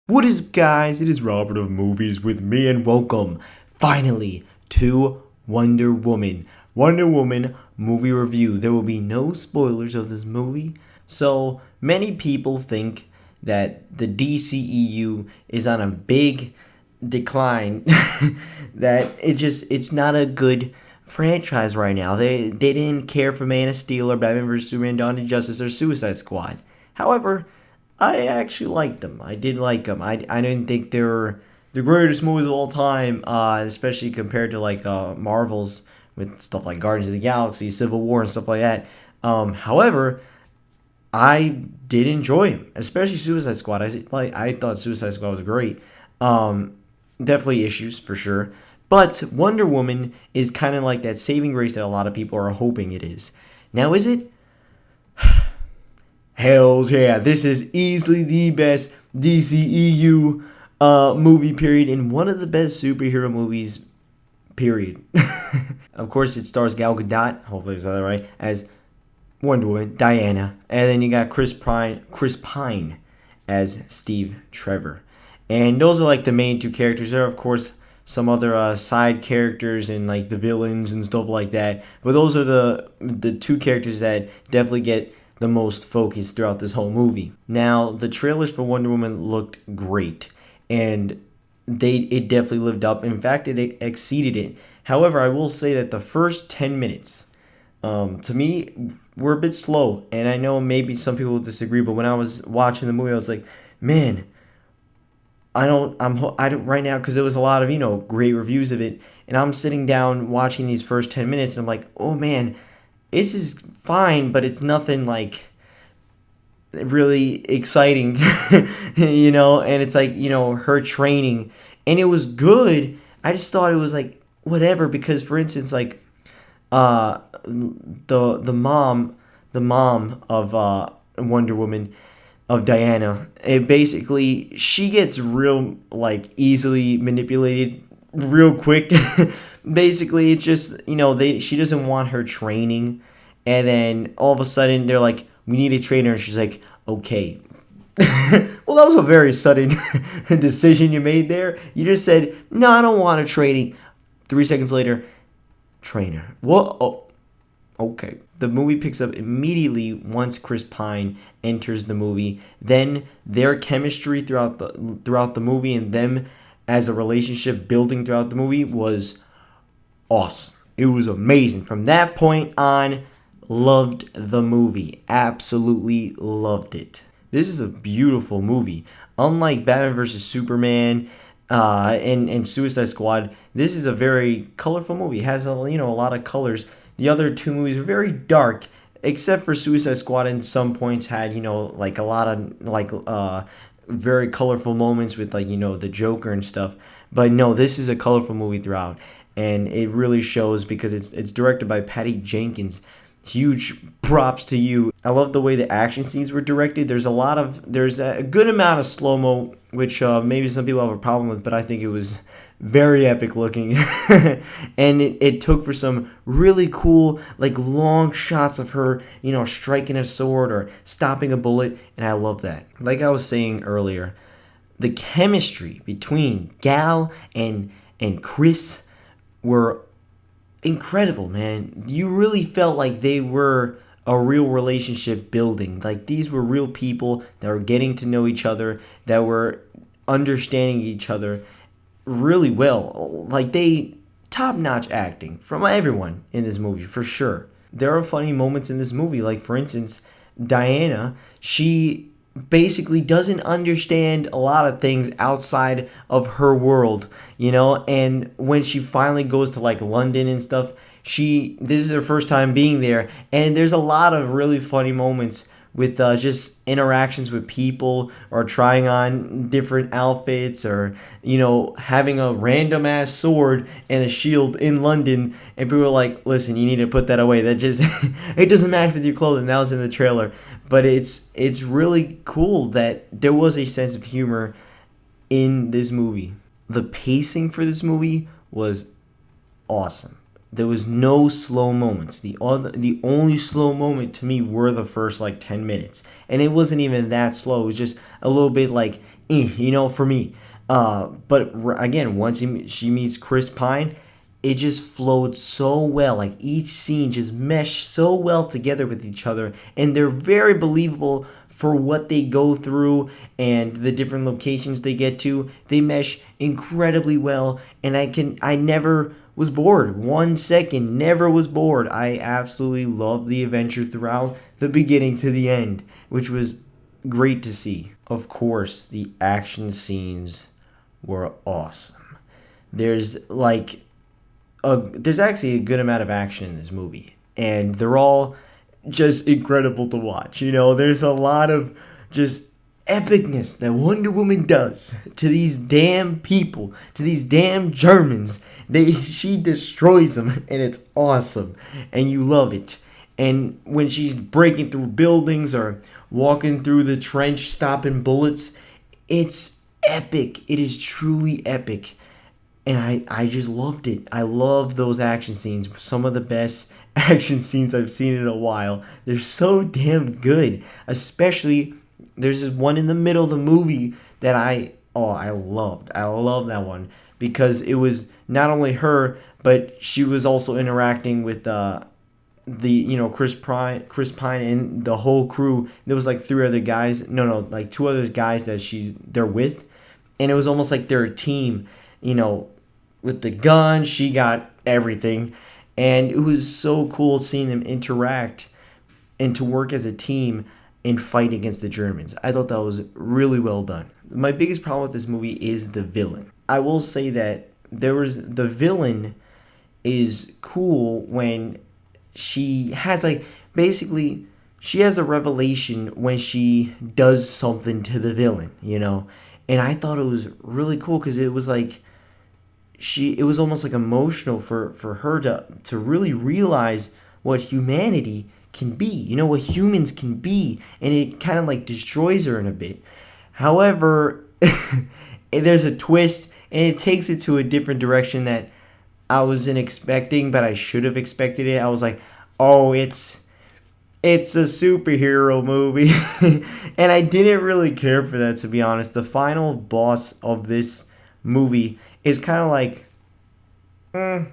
What is up, guys? It is Robert of Movies with Me, and welcome finally to Wonder Woman. Wonder Woman movie review. There will be no spoilers of this movie. So many people think that the DCEU is on a big decline. That it's not a good franchise right now. They didn't care for Man of Steel or Batman vs Superman, Dawn of Justice, or Suicide Squad. However, I actually liked them. I did like them. I didn't think they were the greatest movies of all time, especially compared to Marvel's with stuff like Guardians of the Galaxy, Civil War, and stuff like that. However, I did enjoy them, especially Suicide Squad. I thought Suicide Squad was great. Definitely issues for sure, but Wonder Woman is kind of like that saving grace that a lot of people are hoping it is. Now, is it? Hells yeah, this is easily the best DCEU movie, period, and one of the best superhero movies, period. Of course, it stars Gal Gadot, hopefully I said that right, as Wonder Woman, Diana, and then you got Chris Pine as Steve Trevor. And those are like the main two characters. There are, of course, some other side characters and like the villains and stuff like that. But those are the two characters that definitely get the most focus throughout this whole movie. Now, the trailers for Wonder Woman looked great, and it definitely lived up. In fact, it exceeded it. However, I will say that the first 10 minutes, to me, were a bit slow. And I know maybe some people will disagree, but when I was watching the movie, I was like, man, I don't right now, because there was a lot of great reviews of it, and I'm sitting down watching these first 10 minutes, and I'm like, oh man, this is fine, but it's nothing like really exciting, and it's like, her training, and it was good. I just thought it was like whatever, because for instance, like the mom of Wonder Woman, of Diana, it basically, she gets real like easily manipulated real quick. Basically, it's just, she doesn't want her training, and then all of a sudden they're like, we need a trainer, and she's like, okay. Well, that was a very sudden decision you made there. You just said, no, I don't want a training. 3 seconds later, trainer. What? Oh, okay. The movie picks up immediately once Chris Pine enters the movie. Then their chemistry throughout the movie, and them as a relationship building throughout the movie, was awesome. It was amazing. From that point on, loved the movie. Absolutely loved it. This is a beautiful movie. Unlike Batman vs Superman and Suicide Squad, this is a very colorful movie. It has a lot of colors. The other two movies are very dark, except for Suicide Squad. In some points had like a lot of very colorful moments with the Joker and stuff. But no, this is a colorful movie throughout, and it really shows because it's directed by Patty Jenkins. Huge props to you. I love the way the action scenes were directed. There's a good amount of slow-mo, which maybe some people have a problem with, but I think it was very epic looking. And it took for some really cool, like, long shots of her, striking a sword or stopping a bullet, and I love that. Like I was saying earlier, the chemistry between Gal and Chris were incredible, man. You really felt like they were a real relationship building. Like, these were real people that were getting to know each other, that were understanding each other really well. Like, top-notch acting from everyone in this movie, for sure. There are funny moments in this movie. Like, for instance, Diana, she basically doesn't understand a lot of things outside of her world, and when she finally goes to like London and stuff, this is her first time being there, and there's a lot of really funny moments with just interactions with people, or trying on different outfits, or having a random ass sword and a shield in London, and people are like, listen, you need to put that away, that just it doesn't match with your clothing. That was in the trailer. But it's really cool that there was a sense of humor in this movie. The pacing for this movie was awesome. There was no slow moments. The only slow moment to me were the first like 10 minutes. And it wasn't even that slow. It was just a little bit like for me. But again, once she meets Chris Pine, it just flowed so well. Like each scene just meshed so well together with each other, and they're very believable for what they go through and the different locations they get to. They mesh incredibly well, and I never was bored. 1 second, never was bored. I absolutely loved the adventure throughout the beginning to the end, which was great to see. Of course, the action scenes were awesome. There's like there's actually a good amount of action in this movie, and they're all just incredible to watch. There's a lot of just epicness that Wonder Woman does to these damn people, to these damn Germans. She destroys them, and it's awesome, and you love it. And when she's breaking through buildings or walking through the trench, stopping bullets, it's epic. It is truly epic. And I just loved it. I love those action scenes. Some of the best action scenes I've seen in a while. They're so damn good. Especially, there's this one in the middle of the movie that I loved. I love that one because it was not only her, but she was also interacting with Chris Pine and the whole crew. There was like three other guys. No, like two other guys that they're with, and it was almost like they're a team. With the gun, she got everything, and it was so cool seeing them interact and to work as a team and fight against the Germans. I thought that was really well done. My biggest problem with this movie is the villain. I will say that the villain is cool when she has she has a revelation when she does something to the villain, and I thought it was really cool because it was like it was almost like emotional for her to really realize what humanity can be, what humans can be, and it kind of like destroys her in a bit. However, there's a twist, and it takes it to a different direction that I wasn't expecting, but I should have expected it. I was like, oh, it's a superhero movie. And I didn't really care for that, to be honest. The final boss of this movie is kind of like, I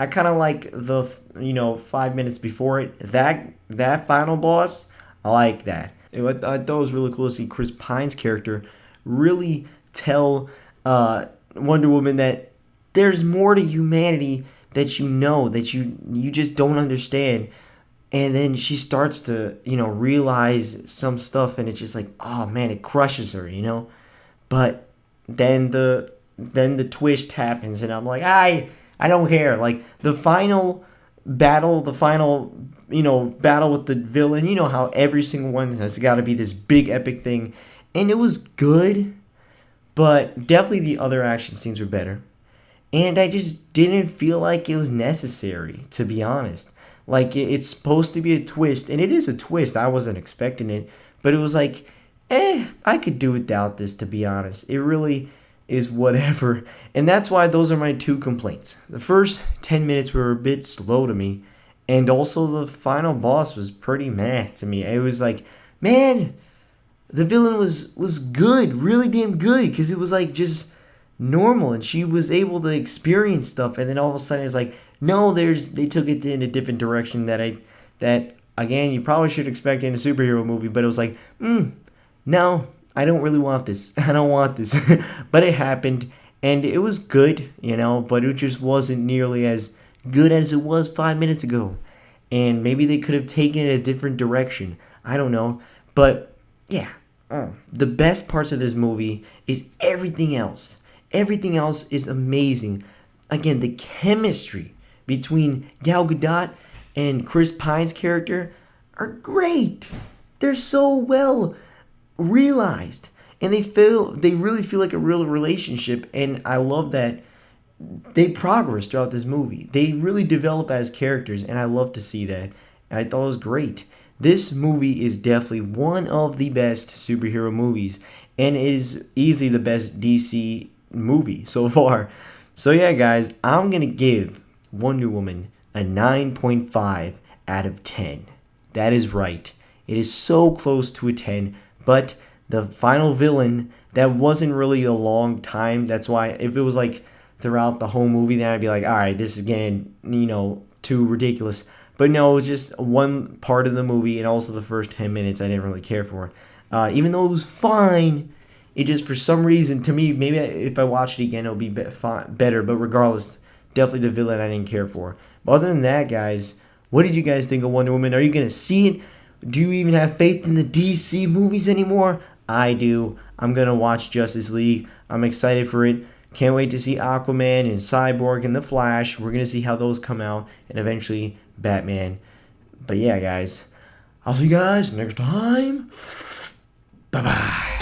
kind of like the 5 minutes before it. That final boss, I like that. I thought it was really cool to see Chris Pine's character really tell Wonder Woman that there's more to humanity that that you just don't understand. And then she starts to realize some stuff, and it's just like, oh man, it crushes her, But then the twist happens, and I'm like, I don't care. Like the final battle with the villain, how every single one has got to be this big epic thing, and it was good, but definitely the other action scenes were better, and I just didn't feel like it was necessary, to be honest. Like it's supposed to be a twist, and it is a twist. I wasn't expecting it, but it was like, I could do without this, to be honest. It really is whatever. And that's why those are my two complaints. The first 10 minutes were a bit slow to me, and also the final boss was pretty meh to me. It was like, man, the villain was good, really damn good, because it was like just normal, and she was able to experience stuff, and then all of a sudden it's like, no, they took it in a different direction that again you probably should expect in a superhero movie, but it was like, no, I don't really want this. I don't want this. But it happened, and it was good, but it just wasn't nearly as good as it was 5 minutes ago. And maybe they could have taken it a different direction. I don't know. But, yeah. The best parts of this movie is everything else. Everything else is amazing. Again, the chemistry between Gal Gadot and Chris Pine's character are great. They're so well realized, and they really feel like a real relationship, and I love that they progress throughout this movie. They really develop as characters, and I love to see that. I thought it was great. This movie is definitely one of the best superhero movies, and is easily the best DC movie so far. So yeah, guys, I'm gonna give Wonder Woman a 9.5 out of 10. That is right. It is so close to a 10, but the final villain, that wasn't really a long time. That's why if it was like throughout the whole movie, then I'd be like, all right, this is getting too ridiculous. But no, it was just one part of the movie, and also the first 10 minutes I didn't really care for. Even though it was fine, it just for some reason to me, maybe if I watch it again, it'll be better. But regardless, definitely the villain I didn't care for. But other than that, guys, what did you guys think of Wonder Woman? Are you gonna see it? Do you even have faith in the DC movies anymore? I do. I'm gonna watch Justice League. I'm excited for it. Can't wait to see Aquaman and Cyborg and The Flash. We're gonna see how those come out, and eventually Batman. But yeah, guys, I'll see you guys next time. Bye bye.